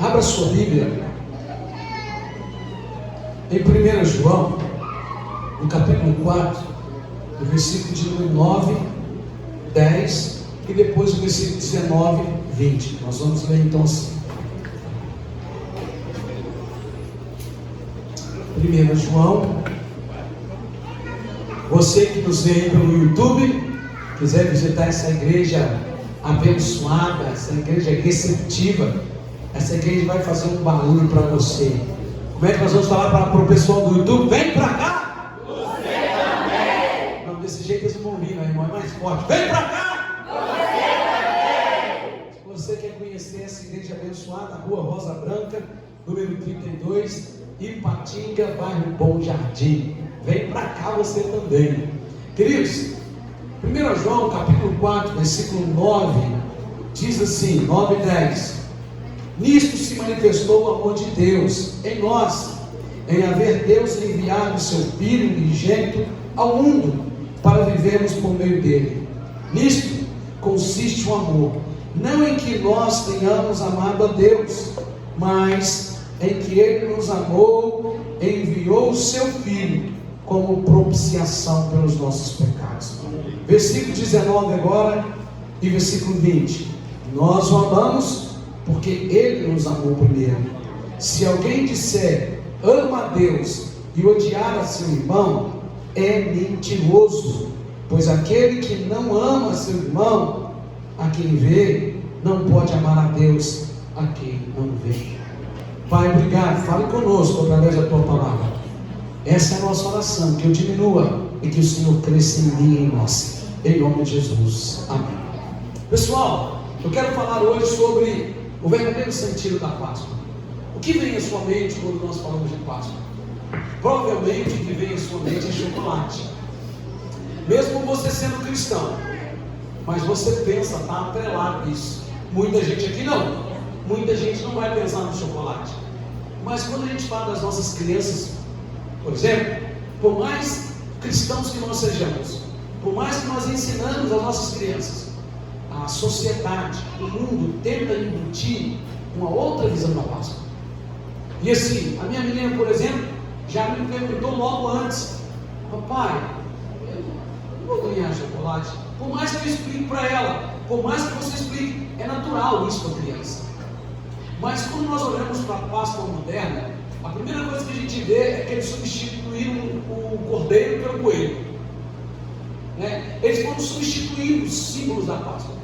Abra sua Bíblia em 1 João, no capítulo 4, no versículo de número 9, 10 e depois o versículo 19, 20. Nós vamos ler então assim. 1 João. Você que nos vê aí pelo YouTube, quiser visitar essa igreja abençoada, essa igreja receptiva, essa igreja vai fazer um barulho para você. Como é que nós vamos falar para o pessoal do YouTube? Vem para cá! Você também! Não, desse jeito eles não vão ouvir, irmão, é mais forte. Vem para cá! Você também! Se você quer conhecer essa igreja abençoada, Rua Rosa Branca, número 32, Ipatinga, bairro Bom Jardim. Vem para cá você também. Queridos, 1 João capítulo 4, versículo 9, diz assim, 9 e 10. Nisto se manifestou o amor de Deus em nós, em haver Deus enviado o seu Filho unigênito ao mundo, para vivermos por meio dele. Nisto consiste o amor, não em que nós tenhamos amado a Deus, mas em que ele nos amou e enviou o seu Filho como propiciação pelos nossos pecados. Versículo 19 agora e versículo 20. Nós o amamos porque ele nos amou primeiro. Se alguém disser ama a Deus e odiar a seu irmão, é mentiroso, pois aquele que não ama seu irmão, a quem vê, não pode amar a Deus a quem não vê. Pai, obrigado, fale conosco através da tua palavra. Essa é a nossa oração, que eu diminua e que o Senhor cresça em mim e em nós, em nome de Jesus, amém. Pessoal, eu quero falar hoje sobre o verdadeiro sentido da Páscoa. O que vem à sua mente quando nós falamos de Páscoa? Provavelmente o que vem à sua mente é chocolate. Mesmo você sendo cristão, mas você pensa, está atrelado isso. Muita gente aqui não. Muita gente não vai pensar no chocolate. Mas quando a gente fala das nossas crianças, por exemplo, por mais cristãos que nós sejamos, por mais que nós ensinamos as nossas crianças, a sociedade, o mundo tenta embutir uma outra visão da Páscoa. E assim, a minha menina, por exemplo, já me perguntou logo antes: papai, eu não vou ganhar chocolate. Por mais que eu explique para ela, por mais que você explique, é natural isso para a criança. Mas quando nós olhamos para a Páscoa moderna, a primeira coisa que a gente vê é que eles substituíram o cordeiro pelo coelho. Eles foram substituindo os símbolos da Páscoa.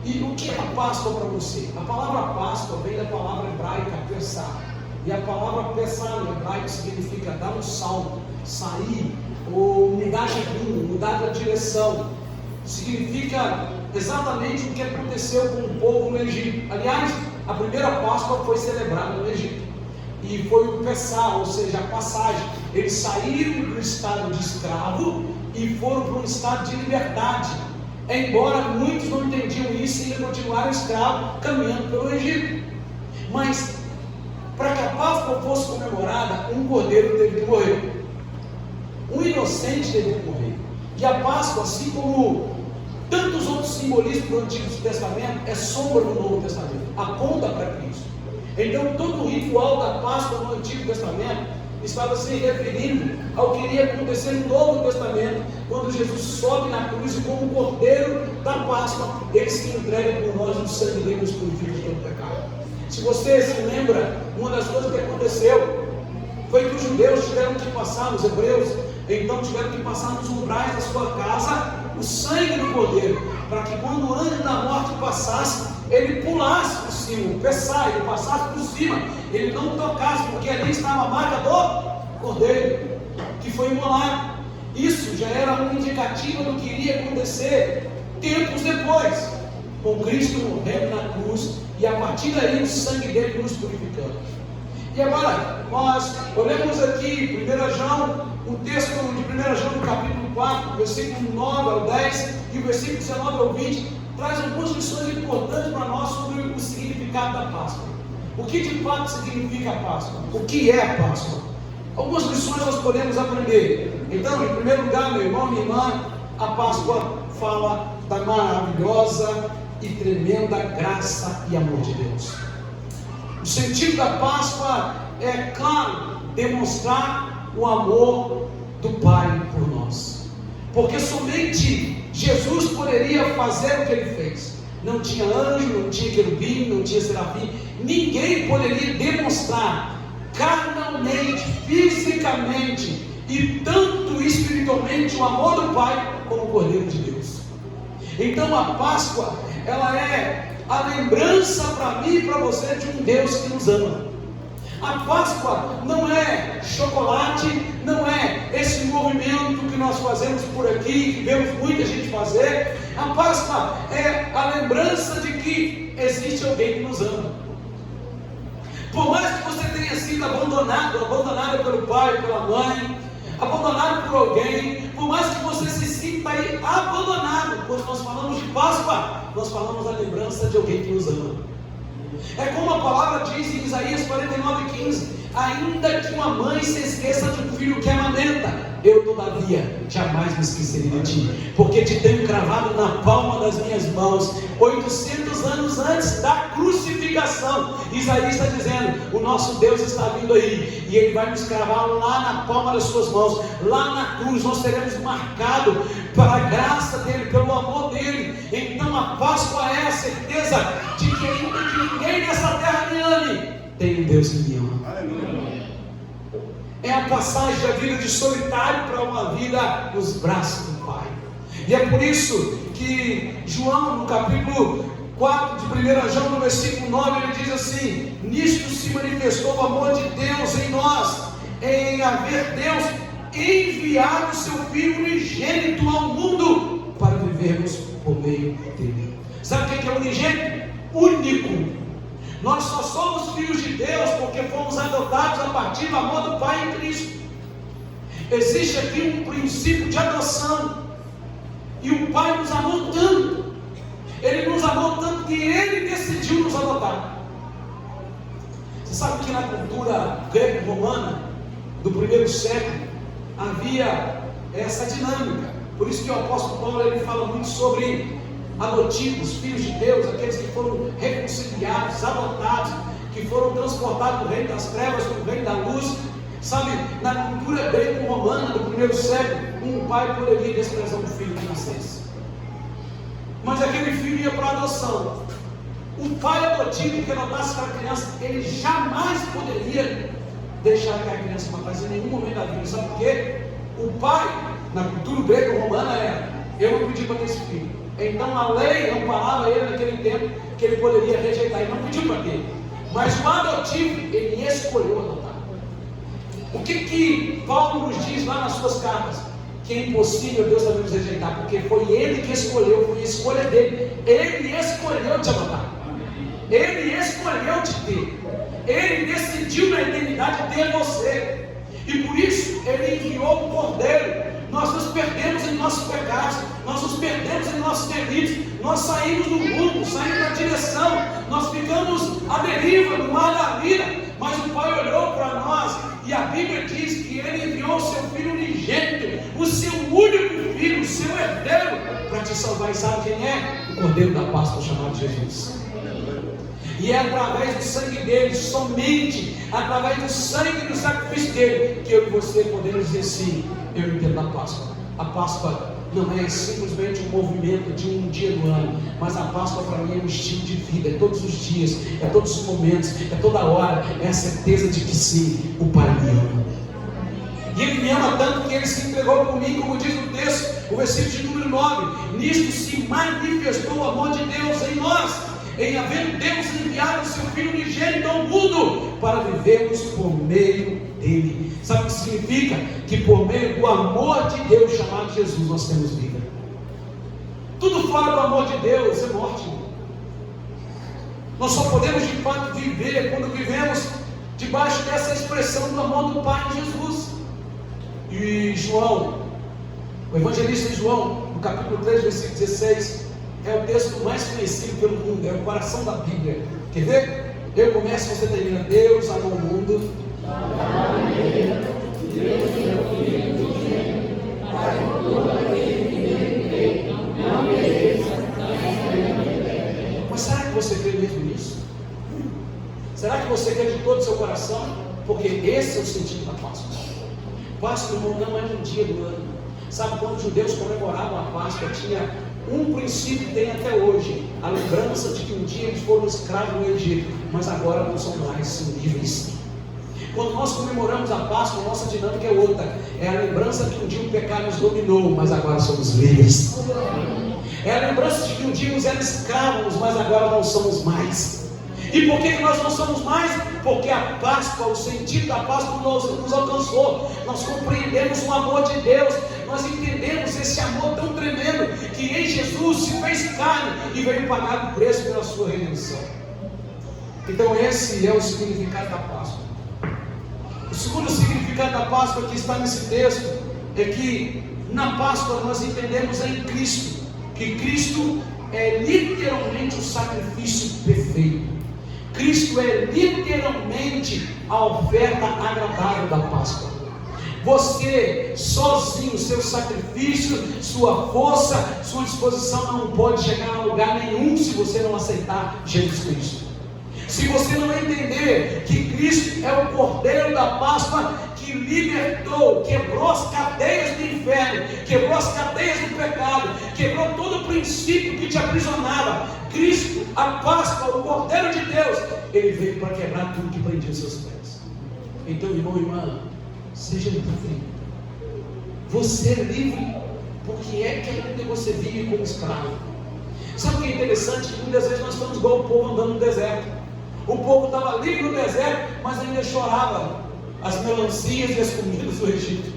E o que é a Páscoa para você? A palavra Páscoa vem da palavra hebraica Pessah. E a palavra Pessah no hebraico significa dar um salto, sair, ou mudar de rumo, mudar de direção. Significa exatamente o que aconteceu com o povo no Egito. Aliás, a primeira Páscoa foi celebrada no Egito. E foi o Pessah, ou seja, a passagem. Eles saíram do estado de escravo e foram para um estado de liberdade. Embora muitos não entendiam isso e ainda continuaram escravos, caminhando pelo Egito. Mas, para que a Páscoa fosse comemorada, um cordeiro teve que morrer. Um inocente teve que morrer. E a Páscoa, assim como tantos outros simbolismos do Antigo Testamento, é sombra do Novo Testamento, aponta para Cristo. Então, todo o ritual da Páscoa no Antigo Testamento estava se referindo ao que iria acontecer no Novo Testamento, quando Jesus sobe na cruz e, como cordeiro da Páscoa, ele se entrega por nós, o sangue dele nos purifica de todo pecado. Se você se lembra, uma das coisas que aconteceu foi que os judeus tiveram que passar, os hebreus, então tiveram que passar nos umbrais da sua casa o sangue do cordeiro, para que quando o anjo da morte passasse, ele pulasse por cima, o Pessah, ele passasse por cima, ele não tocasse, porque ali estava a marca do cordeiro, que foi imolado. Isso já era um indicativo do que iria acontecer tempos depois, com Cristo morrendo na cruz, e a partir daí o sangue dele nos purificando. E agora, nós olhamos aqui, 1 João, o texto de 1 João, no capítulo 4, versículo 9 ao 10, e o versículo 19 ao 20, traz algumas lições importantes para nós sobre o significado da Páscoa. O que de fato significa a Páscoa? O que é a Páscoa? Algumas lições nós podemos aprender. Então, em primeiro lugar, meu irmão, minha irmã, a Páscoa fala da maravilhosa e tremenda graça e amor de Deus. O sentido da Páscoa é, claro, demonstrar o amor do Pai por nós, porque somente Jesus poderia fazer o que Ele fez. Não tinha anjo, não tinha querubim, não tinha serafim, ninguém poderia demonstrar carnalmente, fisicamente e tanto espiritualmente o amor do Pai como o Cordeiro de Deus. Então a Páscoa, ela é a lembrança para mim e para você de um Deus que nos ama. A Páscoa não é chocolate, não é esse movimento que nós fazemos por aqui, que vemos muita gente fazer. A Páscoa é a lembrança de que existe alguém que nos ama. Por mais que você tenha sido abandonada pelo pai, pela mãe, abandonado por alguém, por mais que você se sinta aí abandonado, quando nós falamos de Páscoa, nós falamos da lembrança de alguém que nos ama. É como a palavra diz em Isaías 49:15: ainda que uma mãe se esqueça de um filho que amamenta, eu todavia jamais me esquecerei de ti, porque te tenho cravado na palma das minhas mãos. 800 anos antes da crucificação, Isaías está dizendo: o nosso Deus está vindo aí, e Ele vai nos cravar lá na palma das suas mãos, lá na cruz. Nós seremos marcados pela graça dEle, pelo amor dEle. Então a Páscoa é a certeza de que ainda que ninguém nessa terra me ame, tem um Deus que me ama. Aleluia. É a passagem da vida de solitário para uma vida nos braços do Pai. E é por isso que João, no capítulo 4 de 1 João, no versículo 9, ele diz assim: nisto se manifestou o amor de Deus em nós, em haver Deus enviado o seu Filho unigênito ao mundo para vivermos por meio dele. Sabe o que é unigênito? Único. Nós só somos filhos de Deus porque fomos adotados a partir do amor do Pai em Cristo. Existe aqui um princípio de adoção. E o Pai nos amou tanto, Ele nos amou tanto que Ele decidiu nos adotar. Você sabe que na cultura greco-romana do primeiro século havia essa dinâmica. Por isso que o apóstolo Paulo ele fala muito sobre adotivos, filhos de Deus, aqueles que foram reconciliados, adotados, que foram transportados do reino das trevas para o reino da luz. Sabe, na cultura greco-romana do primeiro século, um pai poderia desprezar um filho que nascesse, mas aquele filho ia para a adoção. O pai adotivo que adotasse aquela criança, ele jamais poderia deixar aquela criança para trás em nenhum momento da vida. Sabe por quê? O pai, na cultura greco-romana, era: eu não pedi para ter esse filho. Então a lei amparava ele naquele tempo que ele poderia rejeitar, ele não pediu para ter. Mas o adotivo, ele escolheu adotar. O que Paulo nos diz lá nas suas cartas? Que é impossível Deus também nos rejeitar, porque foi Ele que escolheu, foi a escolha dele. Ele escolheu te adotar, Ele escolheu te ter, Ele decidiu na eternidade ter você, e por isso Ele enviou o Cordeiro. Nós nos perdemos em nossos pecados, nós nos perdemos em nossos delitos, nós saímos do rumo, saímos da direção, nós ficamos à deriva no mar da vida, mas o Pai olhou para nós, e a Bíblia diz que Ele enviou o seu Filho unigênito, o seu único Filho, o seu herdeiro, para te salvar. E sabe quem é? O Cordeiro da Páscoa, chamado Jesus. E é através do sangue dele, somente através do sangue do sacrifício dele, que eu e você podemos dizer sim, eu entendo a Páscoa. A Páscoa não é simplesmente um movimento de um dia do ano, mas a Páscoa para mim é um estilo de vida, é todos os dias, é todos os momentos, é toda hora, é a certeza de que sim, o Pai me ama. E Ele me ama tanto que Ele se entregou por mim, como diz o texto, o versículo de número 9: nisto se manifestou o amor de Deus em nós, em haver Deus enviado o seu Filho unigênito ao mundo para vivermos por meio dele. Sabe o que significa? Que por meio do amor de Deus chamado Jesus nós temos vida. Tudo fora do amor de Deus é morte. Nós só podemos de fato viver quando vivemos debaixo dessa expressão do amor do Pai em Jesus. E João, o evangelista João, no capítulo 3, versículo 16, é o texto mais conhecido pelo mundo, é o coração da Bíblia. Quer ver? Eu começo, você termina. Deus amou o mundo. Mas será que você crê mesmo nisso? Será que você quer de todo o seu coração? Porque esse é o sentido da Páscoa. Páscoa, irmão, não é um dia do ano. Sabe, quando os judeus comemoravam a Páscoa, tinha um princípio que tem até hoje, a lembrança de que um dia eles foram escravos no Egito, mas agora não são mais, são livres. Quando nós comemoramos a Páscoa, a nossa dinâmica é outra. É a lembrança de que um dia o pecado nos dominou, mas agora somos livres. É a lembrança de que um dia nos éramos escravos, mas agora não somos mais. E por que nós não somos mais? Porque a Páscoa, o sentido da Páscoa nos alcançou. Nós compreendemos o amor de Deus. Nós entendemos esse amor tão tremendo que em Jesus se fez carne e veio pagar o preço pela sua redenção. Então esse é o significado da Páscoa. O segundo significado da Páscoa que está nesse texto é que na Páscoa nós entendemos em Cristo que Cristo é literalmente o sacrifício perfeito. Cristo é literalmente a oferta agradável da Páscoa. Você sozinho, seu sacrifício, sua força, sua disposição não pode chegar a lugar nenhum se você não aceitar Jesus Cristo. Se você não entender que Cristo é o Cordeiro da Páscoa que libertou, quebrou as cadeias do inferno, quebrou as cadeias do pecado, quebrou todo o princípio que te aprisionava. Cristo, a Páscoa, o Cordeiro de Deus, ele veio para quebrar tudo que prendia os seus pés. Então, irmão e irmã, seja livre. Você é livre, porque é que ainda você vive como escravo. Sabe o que é interessante? Que muitas vezes nós estamos igual o povo andando no deserto. O povo estava livre no deserto, mas ainda chorava as melancias e as comidas do Egito.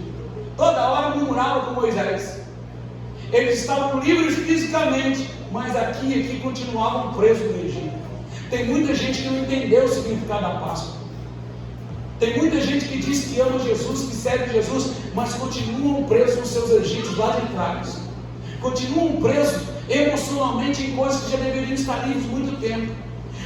Toda hora murmurava com Moisés. Eles estavam livres fisicamente, mas aqui continuavam presos no Egito. Tem muita gente que não entendeu o significado da Páscoa. Tem muita gente que diz que ama Jesus, que serve Jesus, mas continuam presos nos seus egípcios lá de trás. Continuam presos emocionalmente em coisas que já deveriam estar livres há muito tempo.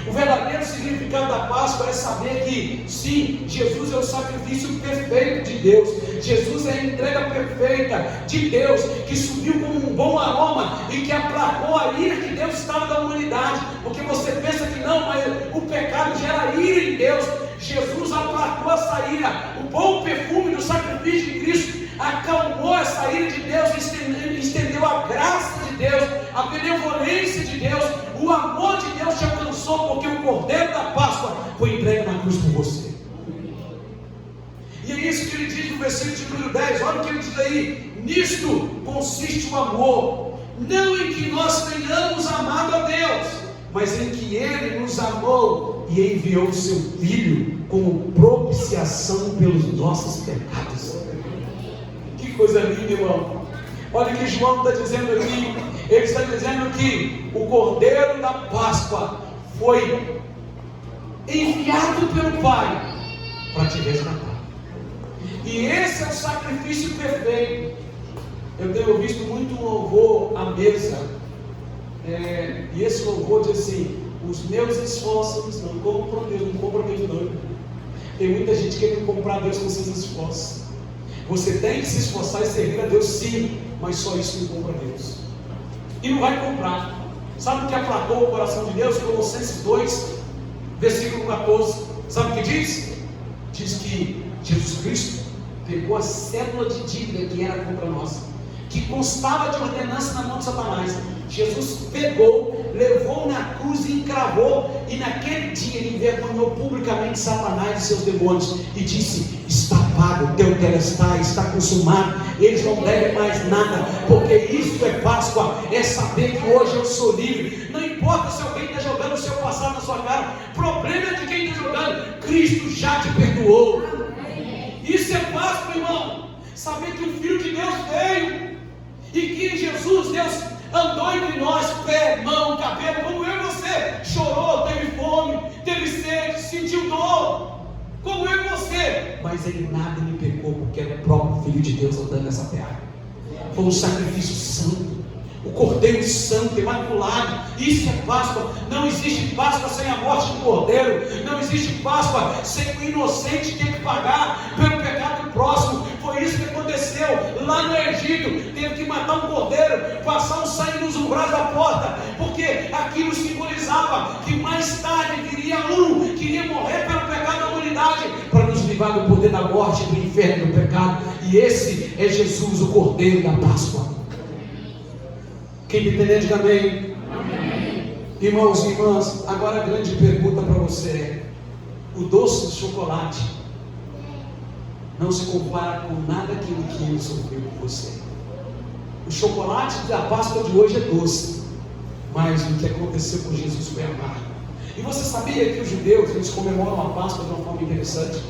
O verdadeiro significado da Páscoa é saber que, sim, Jesus é o sacrifício perfeito de Deus. Jesus é a entrega perfeita de Deus, que subiu como um bom aroma e que aplacou a ira que Deus estava da humanidade. Porque você pensa que não, mas o pecado gera ira em Deus. Jesus aplacou essa ira. O bom perfume do sacrifício de Cristo acalmou essa ira de Deus, estendeu a graça de Deus, a benevolência de Deus, o amor de Deus te alcançou, porque o Cordeiro da Páscoa foi entregue na cruz por você. E é isso que ele diz no versículo de número 10, olha o que ele diz aí: nisto consiste o amor, não em que nós tenhamos amado a Deus, mas em que Ele nos amou e enviou o seu Filho como propiciação pelos nossos pecados. Que coisa linda, irmão. Olha o que João está dizendo aqui. Ele está dizendo que o Cordeiro da Páscoa foi enviado pelo Pai para te resgatar. E esse é o sacrifício perfeito. Eu tenho visto muito um louvor à mesa, e esse louvor diz assim: os meus esforços não compram Deus, não compram Deus não. Tem muita gente querendo comprar Deus com seus esforços. Você tem que se esforçar e servir a Deus, sim, mas só isso não compra Deus. E não vai comprar. Sabe o que aplacou o coração de Deus? Colossenses 2, versículo 14. Sabe o que diz? Diz que Jesus Cristo pegou a cédula de dívida que era contra nós, que constava de ordenança na mão de Satanás. Jesus pegou, levou na cruz e encravou, e naquele dia ele envergonhou publicamente Satanás e seus demônios e disse: está pago, teu telestai está consumado, eles não devem mais nada, porque isso é Páscoa, é saber que hoje eu sou livre. Não importa se alguém está jogando o seu passado na sua cara, o problema é de quem está jogando. Cristo já te perdoou. Isso é Páscoa, irmão. Saber que o Filho de Deus veio e que em Jesus Deus andou entre nós, pé, mão, cabelo, como eu e você. Chorou, teve fome, teve sede, sentiu dor, como eu e você. Mas ele nada me pecou, porque era o próprio Filho de Deus andando nessa terra. Foi um sacrifício santo, o Cordeiro Santo, imaculado. Isso é Páscoa. Não existe Páscoa sem a morte do Cordeiro. Não existe Páscoa sem o inocente ter que pagar pelo pecado do próximo. Foi isso que aconteceu lá no Egito. Teve que matar um cordeiro, passar um sangue nos umbrais da porta, porque aquilo simbolizava que mais tarde viria um queria morrer pelo pecado da humanidade, para nos livrar do poder da morte, do inferno, do pecado. E esse é Jesus, o Cordeiro da Páscoa. Quem entender, diga amém. Amém. Irmãos e irmãs, agora a grande pergunta para você é: o doce de chocolate não se compara com nada aquilo que ele sofreu por você. O chocolate da Páscoa de hoje é doce, mas o que aconteceu com Jesus foi amargo. E você sabia que os judeus, eles comemoram a Páscoa de uma forma interessante?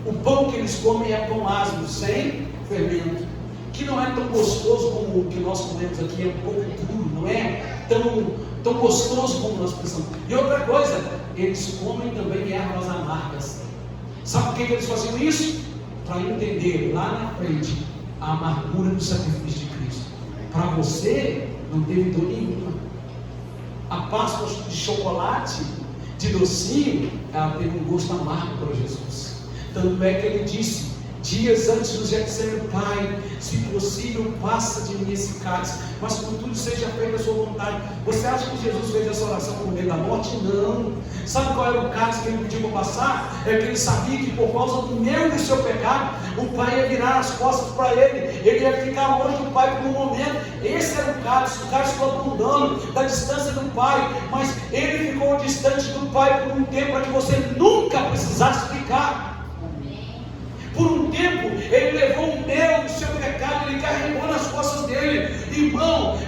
O pão que eles comem é pão asmo, sem fermento, que não é tão gostoso como o que nós comemos aqui, é um pouco duro, não é tão gostoso como nós pensamos. E outra coisa, eles comem também ervas amargas. Sabe por que eles faziam isso? Para entender lá na frente a amargura do sacrifício de Cristo. Para você, não teve dor nenhuma. A Páscoa de chocolate, de docinho, ela teve um gosto amargo para Jesus. Tanto é que ele disse, dias antes do Getsemane: Pai, se possível, passa de mim esse cálice, mas contudo seja feita a sua vontade. Você acha que Jesus fez essa oração por meio da morte? Não. Sabe qual era o cálice que ele pediu para passar? É que ele sabia que por causa do meu e do seu pecado, o Pai ia virar as costas para ele ia ficar longe do Pai por um momento. Esse era o cálice ficou abundando da distância do Pai, mas ele ficou distante do Pai por um tempo, para que você nunca precisasse ficar. Por um tempo, ele levou o meu, o seu pecado, ele carregou nas costas dele. Irmão,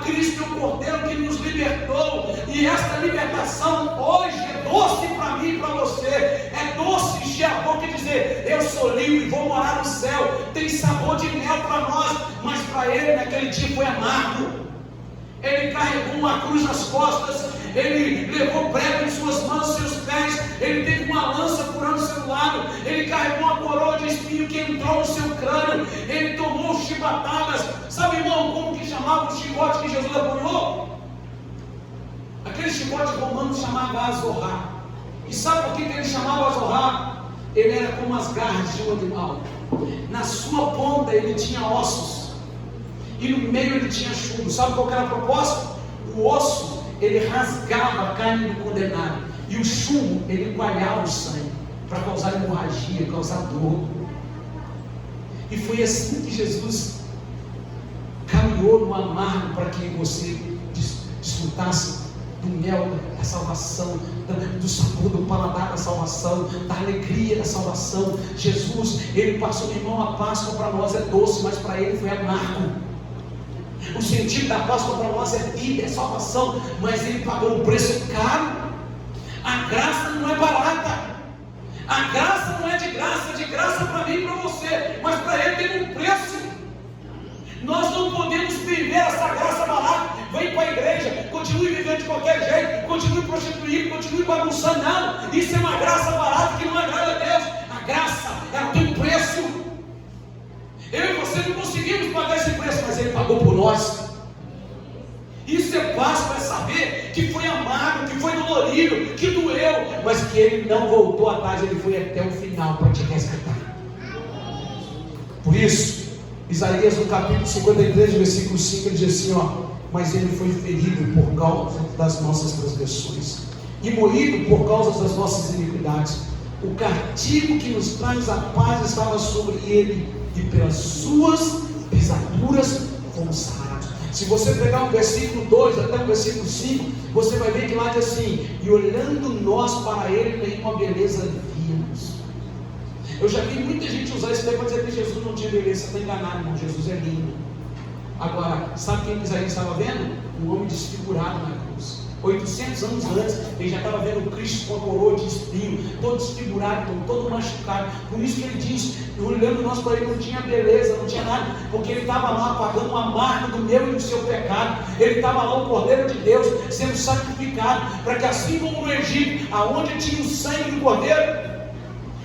Cristo é o Cordeiro que nos libertou, e esta libertação hoje é doce para mim e para você. É doce, encher a boca e dizer: eu sou livre, vou morar no céu. Tem sabor de mel para nós, mas para ele naquele dia foi amargo. Ele carregou uma cruz nas costas, ele levou prego em suas mãos, seus pés, ele teve uma lança furando o seu lado, ele carregou uma coroa de espinho que entrou no seu crânio, ele tomou chibatadas. Sabe, irmão, como que chamava o chicote que Jesus apanhou? Aquele chicote romano chamava azorrá. E sabe por que ele chamava azorrá? Ele era como as garras de um animal. Na sua ponta ele tinha ossos, e no meio ele tinha chumbo. Sabe qual era a proposta? O osso, ele rasgava a carne do condenado, e o chumbo, ele coalhava o sangue, para causar hemorragia, causar dor. E foi assim que Jesus caminhou no amargo, para que você desfrutasse do mel da salvação, do sabor do paladar da salvação, da alegria da salvação. Jesus, ele passou, meu irmão, a Páscoa para nós é doce, mas para ele foi amargo. O sentido da Páscoa para nós é vida, é salvação, mas ele pagou um preço caro. A graça não é barata, a graça não é de graça para mim e para você, mas para ele tem um preço. Nós não podemos viver essa graça barata. Vem para a igreja, continue vivendo de qualquer jeito, continue prostituindo, continue bagunçando. Não, isso é uma graça barata que não agrada a Deus. A graça, ela tem um preço. Eu e você não conseguimos pagar esse preço, mas ele pagou por nós. Isso é Páscoa, é saber que foi amargo, que foi dolorido, que doeu, mas que ele não voltou atrás, ele foi até o final para te resgatar. Por isso, Isaías no capítulo 53, versículo 5, ele diz assim, mas ele foi ferido por causa das nossas transgressões e moído por causa das nossas iniquidades. O castigo que nos traz a paz estava sobre ele, e pelas suas pisaduras fomos sarados. Se você pegar o versículo 2 até o versículo 5, você vai ver que lá diz assim: e olhando nós para ele, nenhuma beleza víamos. Eu já vi muita gente usar esse tempo para dizer que Jesus não tinha beleza. Você está enganado, irmão. Jesus é lindo. Agora, sabe quem Isaías estava vendo? Um homem desfigurado na cruz. 800 anos antes, ele já estava vendo o Cristo com a coroa de espinho, todo desfigurado, todo machucado. Por isso que ele diz, olhando nós para ele, não tinha beleza, não tinha nada, porque ele estava lá pagando uma marca do meu e do seu pecado. Ele estava lá, o Cordeiro de Deus, sendo sacrificado, para que assim como no Egito, aonde tinha o sangue do Cordeiro,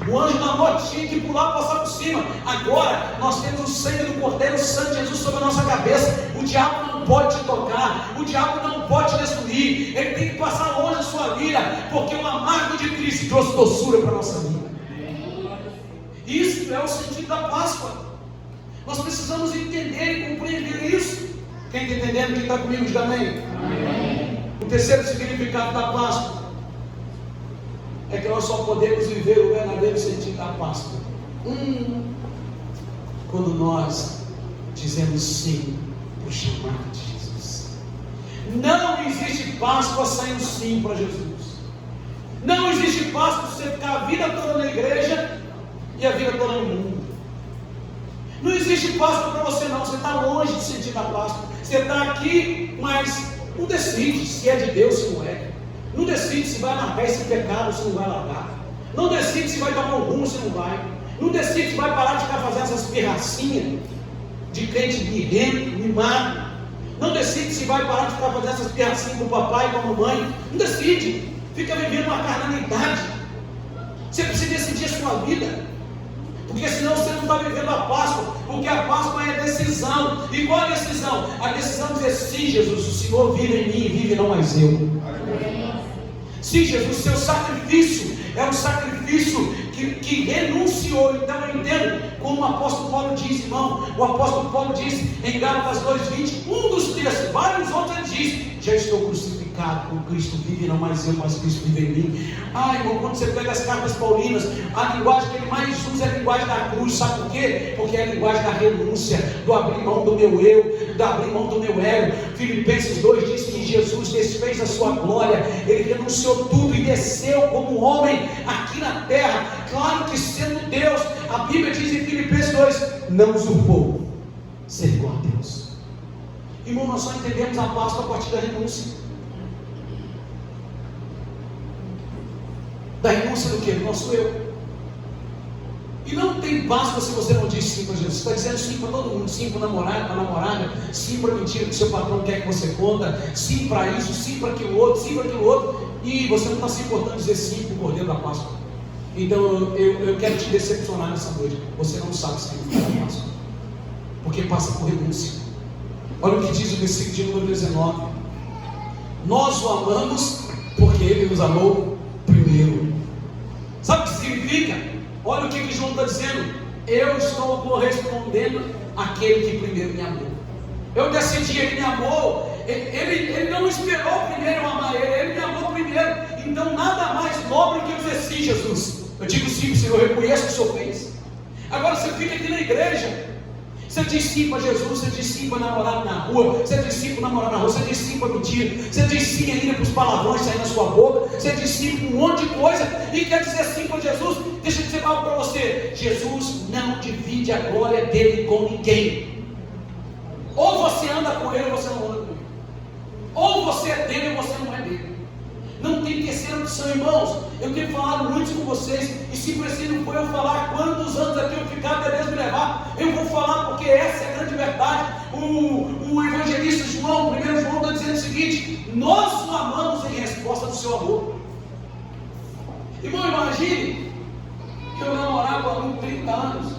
o anjo da morte tinha que pular e passar por cima. Agora nós temos o sangue do Cordeiro, o sangue de Jesus sobre a nossa cabeça. O diabo não pode te tocar, o diabo não pode te destruir. Ele tem que passar longe da sua vida, porque o amargo de Cristo trouxe doçura para a nossa vida. Isso é o sentido da Páscoa. Nós precisamos entender e compreender isso. Quem está entendendo? Quem está comigo, diga amém. Amém. O terceiro significado da Páscoa é que nós só podemos viver o verdadeiro sentido da Páscoa quando nós dizemos sim para o chamado de Jesus. Não existe Páscoa sem o sim para Jesus. Não existe Páscoa se você ficar a vida toda na igreja e a vida toda no mundo. Não existe Páscoa para você não. Você está longe de sentir a Páscoa. Você está aqui, mas não decide se é de Deus, se não é. Não decide se vai largar esse pecado, se não vai largar. Não decide se vai tomar um rumo, se não vai. Não decide se vai parar de ficar fazendo essas pirracinhas de crente birrento, mimado. Não decide se vai parar de ficar fazendo essas pirracinhas com o papai e com a mamãe. Não decide. Fica vivendo uma carnalidade. Você precisa decidir a sua vida. Porque senão você não está vivendo a Páscoa. Porque a Páscoa é a decisão. E qual é a decisão? A decisão de dizer: sim, Jesus, o Senhor vive em mim e vive não mais eu. Sim, Jesus, seu sacrifício é um sacrifício que renunciou. Então eu entendo como o apóstolo Paulo diz, irmão. O apóstolo Paulo diz em Gálatas 2:20, um dos textos, vários outros, ele diz: já estou crucificado com Cristo, vive não mais eu, mas Cristo vive em mim. Irmão, quando você pega as cartas paulinas, a linguagem que ele mais usa é a linguagem da cruz. Sabe por quê? Porque é a linguagem da renúncia, do abrir mão do meu eu, do abrir mão do meu ego. Filipenses 2 diz que Jesus desfez a sua glória, ele renunciou tudo e desceu como homem aqui na terra. Claro que sendo Deus, a Bíblia diz em Filipenses 2, não usurpou ser igual a Deus. Irmão, nós só entendemos a Páscoa a partir da renúncia. Da renúncia do que? Do nosso eu. E não tem Páscoa se você não diz sim para Jesus. Você está dizendo sim para todo mundo: sim para o namorado, para a namorada, sim para a mentira que seu patrão quer que você conta, sim para isso, sim para aquilo outro, sim para aquilo outro, e você não está se importando dizer sim para o Cordeiro da Páscoa. Então eu quero te decepcionar nessa noite. Você não sabe o significado da Páscoa, porque passa por renúncia. Olha o que diz o versículo de número 19: nós o amamos porque ele nos amou primeiro. Sabe o que significa? Olha o que João está dizendo: eu estou correspondendo àquele que primeiro me amou. Eu decidi, ele me amou. Ele não esperou primeiro eu amar ele me amou primeiro. Então nada mais nobre que eu dizer sim, Jesus. Eu digo sim, Senhor, eu reconheço o que o Senhor fez. Agora você fica aqui na igreja, você diz sim para Jesus, você diz sim para namorar na rua, você diz sim para namorar na rua, você diz sim para mentir, você diz sim ainda para os palavrões sair na sua boca, você diz sim para um monte de coisa, e quer dizer sim para Jesus. Deixa eu dizer algo para você: Jesus não divide a glória dele com ninguém. Ou você anda com ele ou você não anda com ele. Ou você é dele ou você não é dele. Não tem terceira opção, irmãos. Eu tenho falado muito com vocês, e se preciso for eu falar quantos anos aqui eu ficar até Deus me levar, eu vou falar, porque essa é a grande verdade. O evangelista João, 1 João, está dizendo o seguinte: nós o amamos em resposta do seu amor. Irmão, imagine que eu namorava há 30 anos,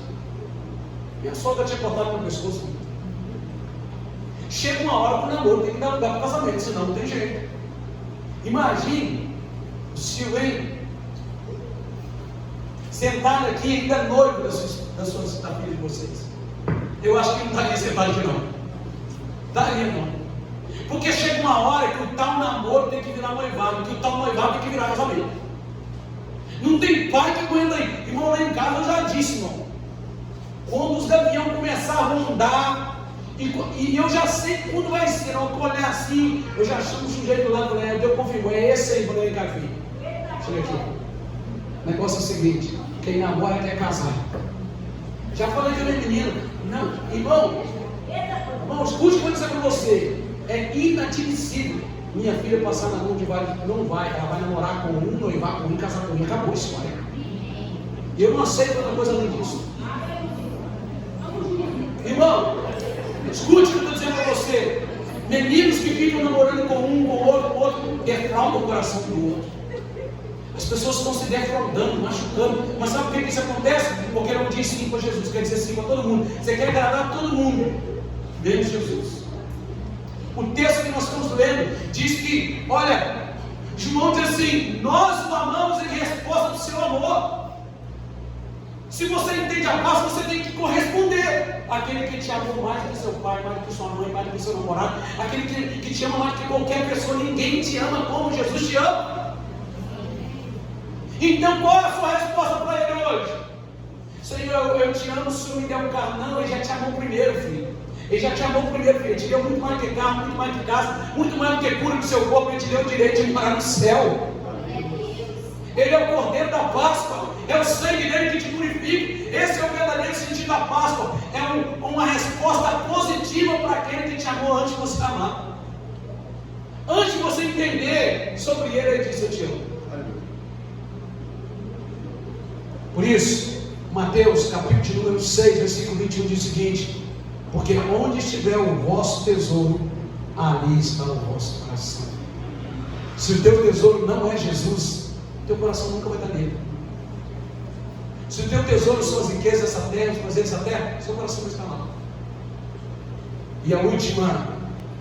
minha sogra tinha cortado meu pescoço. Chega uma hora para o namoro, tem que dar lugar para o casamento, senão não tem jeito. Imagine o Silvio sentado aqui, ainda noivo da filha de vocês. Eu acho que não estaria sentado aqui não. Estaria não. Porque chega uma hora que o tal namoro tem que virar noivado, que o tal noivado tem que virar casamento. Não tem pai que aguenta aí. Irmão, lá em casa eu já disse, irmão, quando os gaviões começarem a rondar, e eu já sei quando vai ser, eu olhar assim, eu já chamo o sujeito lá, eu confirmo, é esse aí, quando eu encaixei. Chega aqui. O negócio é o seguinte: quem namora quer casar. Já falei que eu não é menino. Não, irmão, escute o que eu vou dizer para você. É inadmissível minha filha passar na mão de vários. Não vai, ela vai namorar com um, noivar com um, casar com um, acabou isso, vai. Eu não aceito outra coisa além disso. Irmão, escute o que eu estou dizendo para você. Meninos que ficam namorando com um, com o outro, defraudam o coração do outro. As pessoas estão se defraudando, machucando. Mas sabe por que isso acontece? Porque não diz sim para Jesus, quer dizer sim para todo mundo. Você quer agradar todo mundo, menos Jesus. O texto que nós estamos lendo diz que, olha, João diz assim: nós o amamos em resposta do seu amor. Se você entende a paz, você tem que corresponder àquele que te amou mais do que seu pai, mais do que sua mãe, mais do que seu namorado, aquele que te ama mais do que qualquer pessoa. Ninguém te ama como Jesus te ama. Então qual é a sua resposta para ele hoje? Senhor, eu te amo, o Senhor me deu um carro. Não, ele já te amou primeiro, filho. Ele já te amou primeiro, filho. Ele te deu muito mais que carro, muito mais que casa, muito mais do que cura do seu corpo. Ele te deu o direito de morar no céu. Ele é o Cordeiro da Páscoa. É o sangue dele que te purifica. Esse é o verdadeiro sentido da Páscoa. É uma resposta positiva para aquele que te amou antes de você amar. Antes de você entender sobre ele, ele disse: eu te amo. Por isso, Mateus capítulo de número 6, versículo 21 diz o seguinte: porque onde estiver o vosso tesouro, ali está o vosso coração. Se o teu tesouro não é Jesus, teu coração nunca vai estar nele. Se o teu tesouro são as riquezas dessa terra, os prazeres dessa terra, seu coração vai estar lá. E a última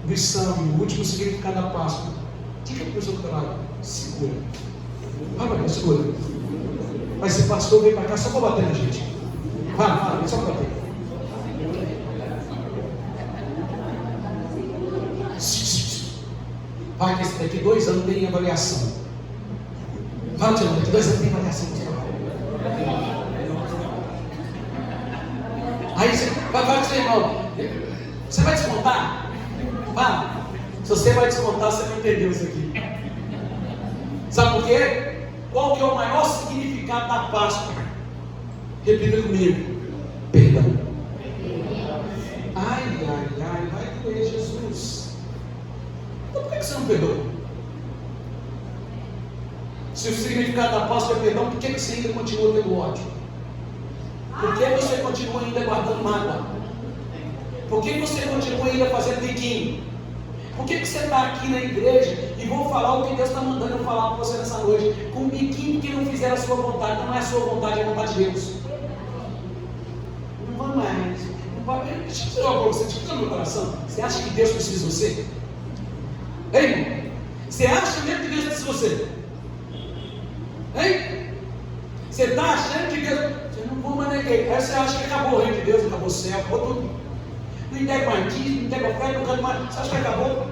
lição, o último significado da Páscoa, diga para o seu lado: segura. Vai, segura. Vai ser pastor, vem para cá só para bater na gente. Vai, só para bater. Vai, que daqui 2 anos tem avaliação. Vai, tio, daqui 2 anos tem avaliação. Aí você vai com seu irmão: você vai descontar? Vai. Se você vai descontar, você não entendeu isso aqui. Sabe por quê? Qual que é o maior significado da Páscoa? Repita comigo: perdão. Ai, vai doer, Jesus. Então por que você não perdoa? Se o significado da Páscoa é perdão, por que você ainda continua tendo ódio? Por que você continua ainda guardando mágoa? Por que você continua ainda fazendo biquinho? Por que você está aqui na igreja e vou falar o que Deus está mandando eu falar para você nessa noite? Com um biquinho que não fizer a sua vontade. Não é a sua vontade, é a vontade de Deus. Não vai mais. Deixa eu dizer uma coisa, você escuta no meu coração. Você acha que Deus precisa de você? Ei, irmão? Você acha mesmo que Deus precisa de você? Hein? Você está achando que Deus... Você não vou mais na igreja. Aí você acha que acabou o reino de Deus, acabou o céu, acabou tudo. Não entrega mais dízimo, não entrega oferta, não canta mais. Você acha que acabou?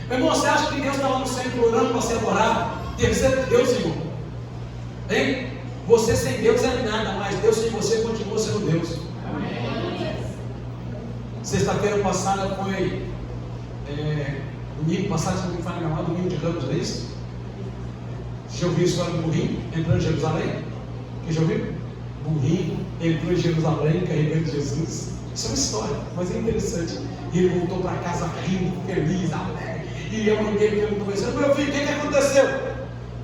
Meu irmão, você acha que Deus está lá no céu implorando para ser adorado? Terceiro de Deus, irmão. Hein? Você sem Deus é nada, mas Deus sem você continua sendo Deus. Amém. Sexta-feira passada foi domingo passado, se não me falha a memória, domingo de Ramos, não é isso? Você já ouviu a história do burrinho entrando em Jerusalém? Quem já ouviu? Burrinho entrou em Jerusalém carregando Jesus. Isso é uma história, mas é interessante. E ele voltou para casa rindo, feliz, alegre. E a mãe dele perguntou: meu filho, o que aconteceu?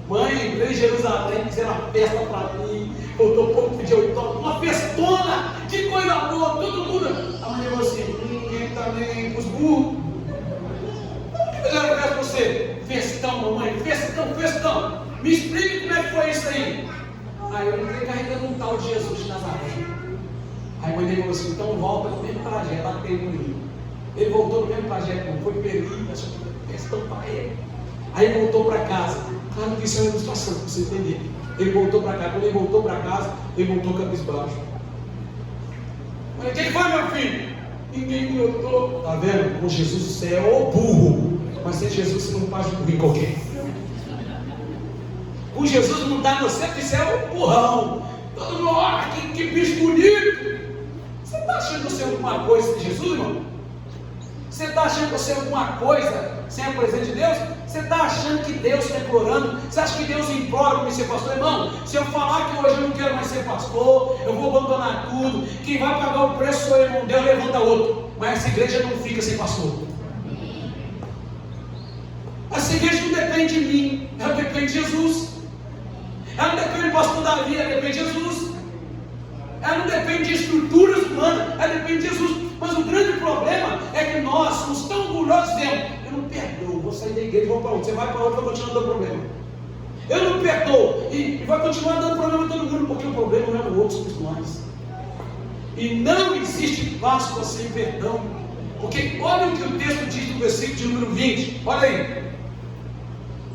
Mãe, entrei em Jerusalém, fizeram uma festa para mim. Voltou um pouco, pediu autógrafo, uma festona, que coisa boa, todo mundo. A mãe falou assim: ninguém está nem com os burros. O que fizeram festa para você? Festão, mamãe, festão. Me explique como é que foi isso aí. Aí eu entrei carregando um tal de Jesus de Nazaré. Aí a mãe dele falou assim: então volta no mesmo trajeto, bateu no rio. Ele voltou no mesmo trajeto, não foi feliz, achou que questão para ele. Aí voltou para casa. Claro que isso é uma ilustração, para você entender. Ele voltou para casa, quando ele voltou para casa, ele voltou cabisbaixo. Mas quem foi, meu filho? Ninguém me notou. Tá vendo? Com Jesus você é o burro, mas sem Jesus você não faz um burrinho qualquer. Com Jesus não dá no centro, você é o burrão. Todo mundo, olha que bicho bonito. Você está achando que você é alguma coisa sem Jesus, irmão? Você está achando que você é alguma coisa sem a presença de Deus? Você está achando que Deus está implorando? Você acha que Deus implora para ser pastor? Irmão, se eu falar que hoje eu não quero mais ser pastor, eu vou abandonar tudo, quem vai pagar o preço sou eu, irmão. Deus levanta outro. Mas essa igreja não fica sem pastor. Essa igreja não depende de mim, ela depende de Jesus. Ela não depende do pastor Davi, ela depende de Jesus. Ela não depende de estruturas humanas, ela depende de Jesus. Mas o grande problema é que nós somos tão orgulhosos dizendo: eu não perdoo, vou sair da igreja e vou para outra. Você vai para outra e vai continuar dando problema. Eu não perdoo e vai continuar dando problema a todo mundo, porque o problema não é o outro, somos nós. E não existe Páscoa sem perdão. Porque olha o que o texto diz no versículo de número 20. Olha aí.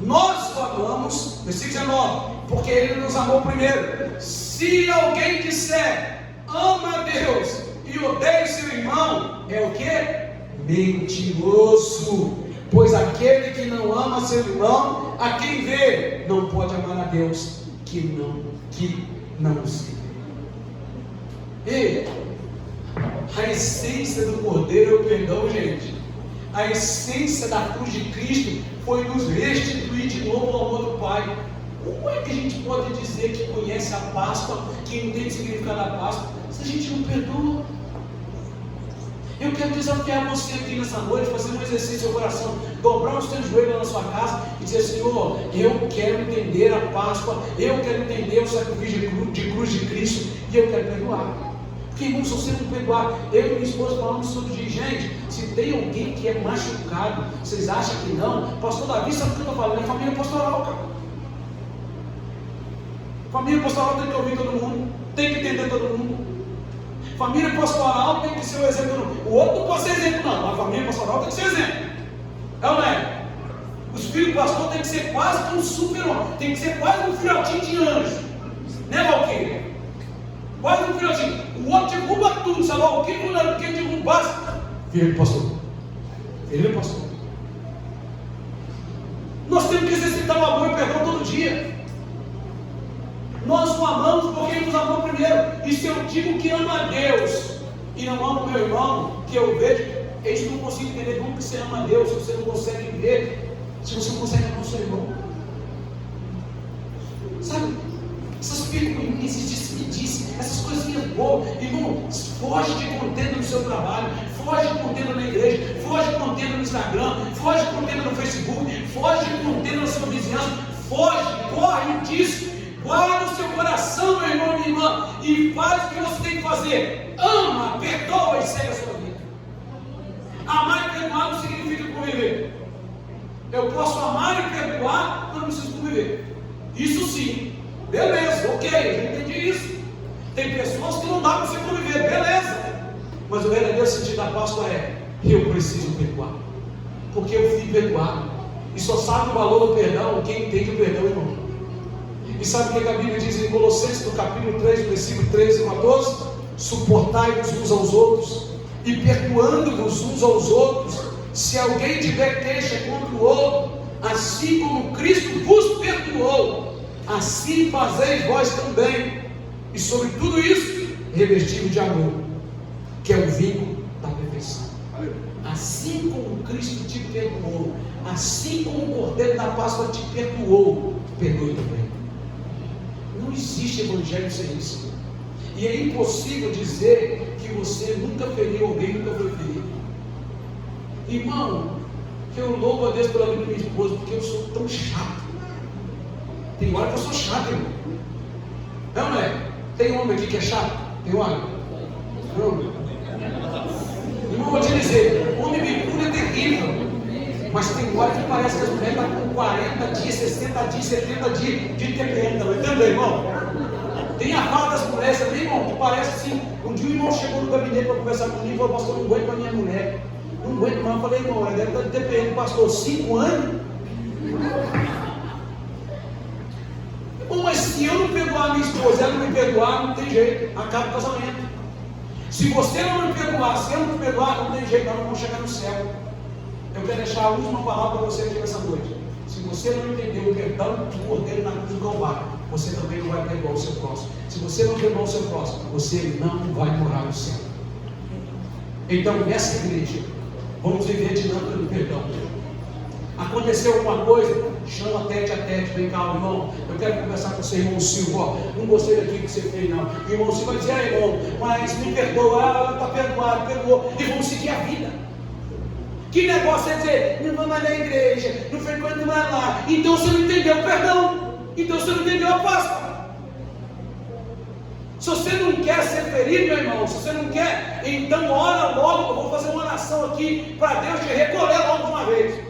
Nós o amamos, versículo 19, porque Ele nos amou primeiro. Se alguém disser ama a Deus e odeia seu irmão, é o que? Mentiroso. Pois aquele que não ama seu irmão, a quem vê, não pode amar a Deus. que não se vê. E a essência do Cordeiro é o perdão, gente. A essência da cruz de Cristo foi nos restituir de novo ao amor do Pai. Como é que a gente pode dizer que conhece a Páscoa, que entende o significado da Páscoa, se a gente não perdoa? Eu quero desafiar você aqui nessa noite, fazer um exercício no seu coração, dobrar os seus joelhos na sua casa e dizer: Senhor, eu quero entender a Páscoa, eu quero entender o sacrifício de cruz de Cristo e eu quero perdoar. Porque, irmãos, se você não perdoar, eu e minha esposa falamos todo dia: gente, se tem alguém que é machucado, vocês acham que não? Pastor Davi, sabe o que eu estou falando? É família pastoral, cara. Família pastoral tem que ouvir todo mundo, tem que entender todo mundo. Família pastoral tem que ser o exemplo. O outro não pode ser exemplo, não. A família pastoral tem que ser exemplo. É ou não é? Os filhos do pastor tem que ser quase que um super-homem, tem que ser quase um filhotinho de anjo. Né, Valquíria? Quase um filhotinho. O outro derruba tudo, sabe? O que derrubar? Filho do pastor. Filho do pastor. Nós temos que exercitar o amor e o perdão todo dia. Nós o amamos porque Ele nos amou primeiro. E se eu digo que amo a Deus e não amo meu irmão, que eu vejo, eles não conseguem entender como que você ama a Deus, se você não consegue ver, se você não consegue amar o seu irmão. Sabe? Essas picuinhas, disse-me-disse, essas coisinhas boas. Irmão, foge de contenda no seu trabalho, foge de contenda na igreja, foge de contenda no Instagram, foge de contenda no Facebook, foge de contenda na sua vizinhança, foge, corre disso. Guarda o seu coração, meu irmão, minha irmã, e faz o que você tem que fazer. Ama, perdoa e segue a sua vida. Amar e perdoar não significa conviver. Eu posso amar e perdoar, mas não preciso conviver. Isso sim, beleza, ok, eu entendi isso. Tem pessoas que não dá para você conviver, beleza. Mas o verdadeiro sentido da Páscoa é: eu preciso perdoar, porque eu fui perdoado. E só sabe o valor do perdão quem entende o perdão, irmão. E sabe o que a Bíblia diz em Colossenses, no capítulo 3, versículo 13 e 14? Suportai-vos uns aos outros, e perdoando-vos uns aos outros, se alguém tiver queixa contra o outro, assim como Cristo vos perdoou, assim fazeis vós também. E sobre tudo isso, revestido de amor, que é o vínculo da perfeição. Assim como Cristo te perdoou, assim como o Cordeiro da Páscoa te perdoou, perdoe também. Não existe evangelho sem isso. E é impossível dizer que você nunca feriu alguém, nunca foi ferido. Irmão, eu louvo a Deus pela vida da minha esposa, porque eu sou tão chato. Tem hora que eu sou chato, irmão. Não é? Tem homem aqui que é chato? Tem hora? Não. Irmão, vou te dizer, homem bicudo é terrível. Mas tem hora que parece que as mulheres estão com 40 dias, 60 dias, 70 dias de TPM, não entendeu, irmão? Tem a fala das mulheres também, irmão, que parece assim. Um dia o irmão chegou no gabinete para conversar comigo e falou: pastor, não aguento com a minha mulher. Não aguento mais. Eu falei: irmão, ela deve estar de TPM, pastor, 5 anos? Bom, mas se eu não perdoar a minha esposa, ela não me perdoar, não tem jeito, acaba o casamento. Se você não me perdoar, se eu não me perdoar, não tem jeito, nós não vamos chegar no céu. Eu quero deixar a última palavra para você aqui nessa noite. Se você não entendeu o perdão do Cordeiro na cruz do Calvário, você também não vai perdoar o seu próximo. Se você não perdoar o seu próximo, você não vai morar no céu. Então, nessa igreja, vamos viver a dinâmica do perdão. Aconteceu alguma coisa? Chama tete a tete, vem cá, irmão. Eu quero conversar com você, irmão Silvio. Ó, não gostei daquilo que você fez, não. O irmão Silvio vai dizer: irmão, mas me perdoa, está perdoado, perdoou. E vamos seguir a vida. Que negócio é dizer: não vai mais na igreja, não frequenta mais lá. Então você não entendeu o perdão. Então você não entendeu a Páscoa. Se você não quer ser ferido, meu irmão, se você não quer, então ora logo. Eu vou fazer uma oração aqui para Deus te recolher logo de uma vez.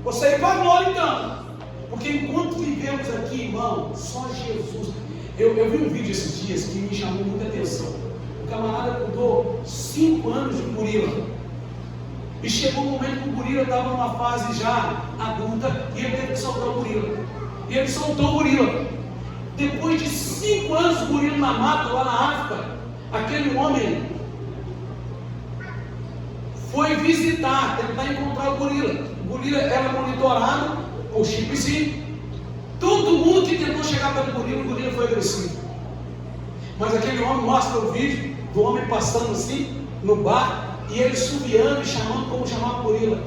Você ir para a glória então. Porque enquanto vivemos aqui, irmão, só Jesus. Eu vi um vídeo esses dias que me chamou muita atenção. O camarada cuidou 5 anos de gorila. E chegou um momento que o gorila estava numa fase já adulta e ele teve que soltar o gorila. E ele soltou o gorila. Depois de 5 anos o gorila na mata, lá na África, aquele homem foi visitar, tentar encontrar o gorila. O gorila era monitorado por chipzinho. Todo mundo que tentou chegar perto do gorila, o gorila foi agressivo. Mas aquele homem mostra o vídeo do homem passando assim no bar e ele subiando e chamando como chamava o gorila.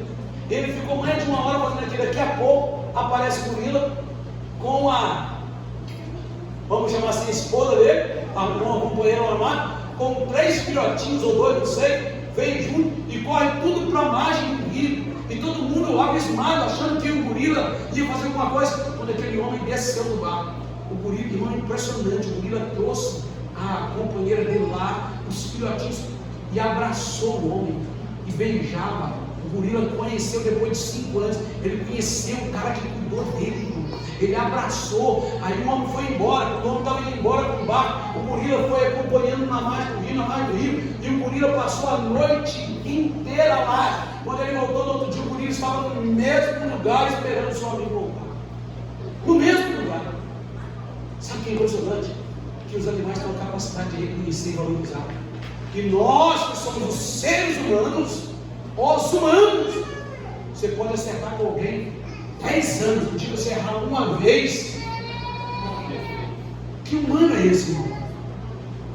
Ele ficou mais de uma hora fazendo aquilo. Daqui a pouco aparece o gorila com vamos chamar assim, a esposa dele, uma companheira armada, com 3 filhotinhos ou 2, não sei, vem junto e corre tudo para a margem do rio. E todo mundo abismado, achando que o gorila ia fazer alguma coisa. Quando aquele homem desceu do bar, o gorila, irmão, impressionante, o gorila trouxe a companheira dele lá, os filhotinhos, e abraçou o homem e beijava. O gorila conheceu depois de 5 anos, ele conheceu o cara que cuidou dele, irmão. Ele abraçou. Aí o homem foi embora. Quando o homem estava indo embora com o barco, o gorila foi acompanhando na margem do rio, e o gorila passou a noite inteira lá. Quando ele voltou no outro dia, o gorila estava no mesmo lugar esperando o seu amigo voltar. No mesmo lugar. Sabe o que é impressionante? Que os animais têm a capacidade de reconhecer e valorizar. E nós, que somos os seres humanos, os humanos, você pode acertar com alguém 10 anos, um dia você errar uma vez. Que humano é esse, irmão?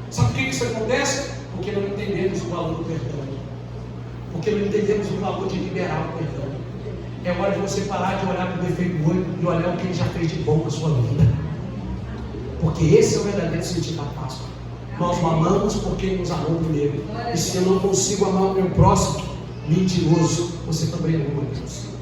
Sabe por que isso acontece? Porque não entendemos o valor do perdão. Porque não entendemos o valor de liberar o perdão. É hora de você parar de olhar para o defeito do outro e olhar o que ele já fez de bom na sua vida. Porque esse é o verdadeiro sentido da Páscoa. Nós o amamos porque ele nos amou primeiro. E se eu não consigo amar o meu próximo, mentiroso, você também ama Deus.